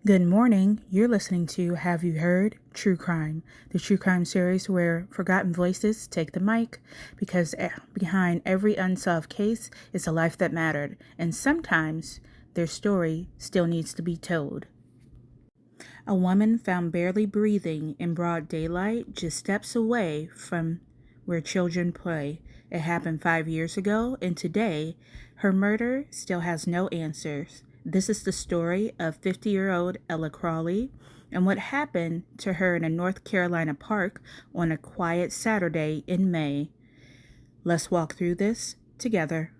Good morning. You're listening to Have You Heard? True Crime, the true crime series where forgotten voices take the mic because behind every unsolved case is a life that mattered, and sometimes their story still needs to be told. A woman found barely breathing in broad daylight just steps away from where children play. It happened 5 years ago, and today her murder still has no answers. This is the story of 50-year-old Ella Crawley and what happened to her in a North Carolina park on a quiet Saturday in May. Let's walk through this together.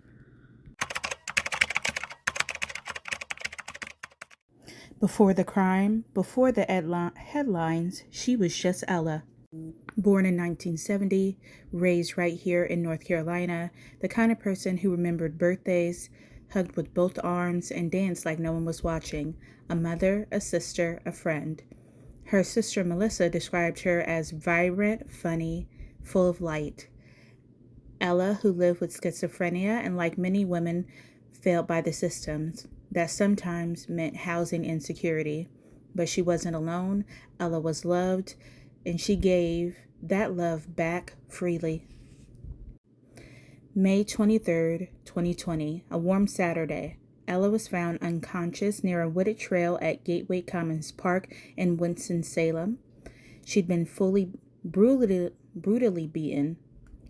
Before the crime, before the headlines, she was just Ella. Born in 1970, raised right here in North Carolina, the kind of person who remembered birthdays, hugged with both arms, and danced like no one was watching. A mother, a sister, a friend. Her sister Melissa described her as vibrant, funny, full of light. Ella, who lived with schizophrenia and like many women, failed by the systems. That sometimes meant housing insecurity. But she wasn't alone. Ella was loved, and she gave that love back freely. May 23rd, 2020, a warm Saturday. Ella was found unconscious near a wooded trail at Gateway Commons Park in Winston-Salem. She'd been brutally beaten,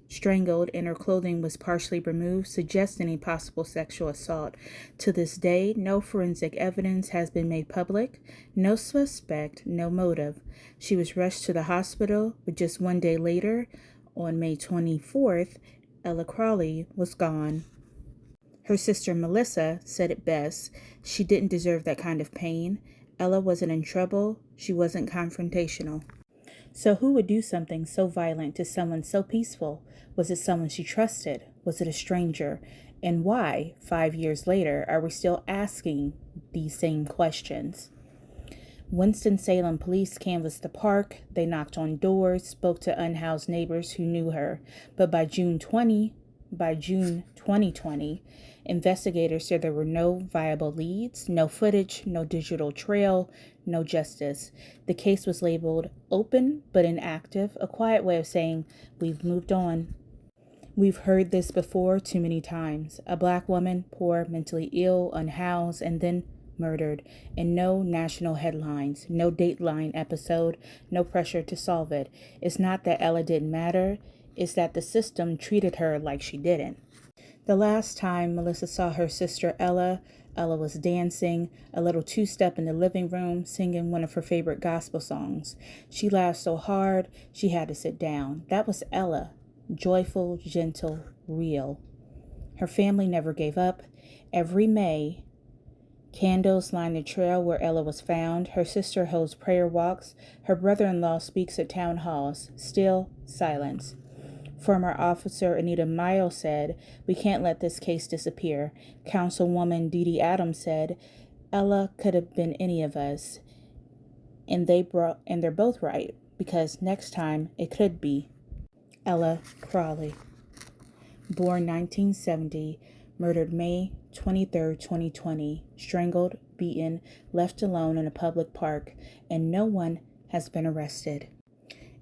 strangled, and her clothing was partially removed, suggesting a possible sexual assault. To this day, no forensic evidence has been made public, no suspect, no motive. She was rushed to the hospital, but just one day later, on May 24th, Ella Crawley was gone. Her sister Melissa said it best. She didn't deserve that kind of pain. Ella wasn't in trouble. She wasn't confrontational. So who would do something so violent to someone so peaceful? Was it someone she trusted? Was it a stranger? And why, 5 years later, are we still asking these same questions? Winston-Salem police canvassed the park. They knocked on doors, spoke to unhoused neighbors who knew her. But by June 2020, investigators said there were no viable leads, no footage, no digital trail, no justice. The case was labeled open but inactive, a quiet way of saying we've moved on. We've heard this before too many times. A black woman, poor, mentally ill, unhoused, and then murdered, and no national headlines, no Dateline episode, no pressure to solve it. It's not that Ella didn't matter, it's that the system treated her like she didn't. The last time Melissa saw her sister Ella was dancing a little two-step in the living room, singing one of her favorite gospel songs. She laughed so hard she had to sit down. That was Ella, joyful, gentle, real. Her family never gave up. Every May, candles line the trail where Ella was found. Her sister holds prayer walks. Her brother-in-law speaks at town halls. Still silence. Former officer Anita Miles said, "We can't let this case disappear." Councilwoman Dee Dee Adams said, "Ella could have been any of us." And they're both right, because next time it could be Ella Crawley. Born 1970, murdered May 23rd, 2020, strangled, beaten, left alone in a public park, and no one has been arrested.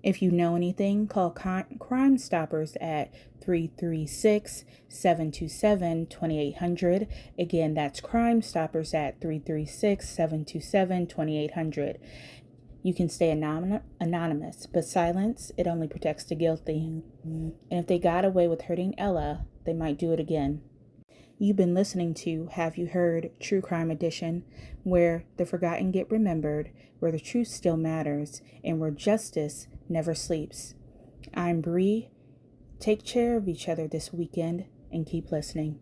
If you know anything, call Crime Stoppers at 336-727-2800. Again, that's Crime Stoppers at 336-727-2800. You can stay anonymous, but silence, it only protects the guilty. And if they got away with hurting Ella, they might do it again. You've been listening to Have You Heard? True Crime Edition, where the forgotten get remembered, where the truth still matters, and where justice never sleeps. I'm Bree. Take care of each other this weekend and keep listening.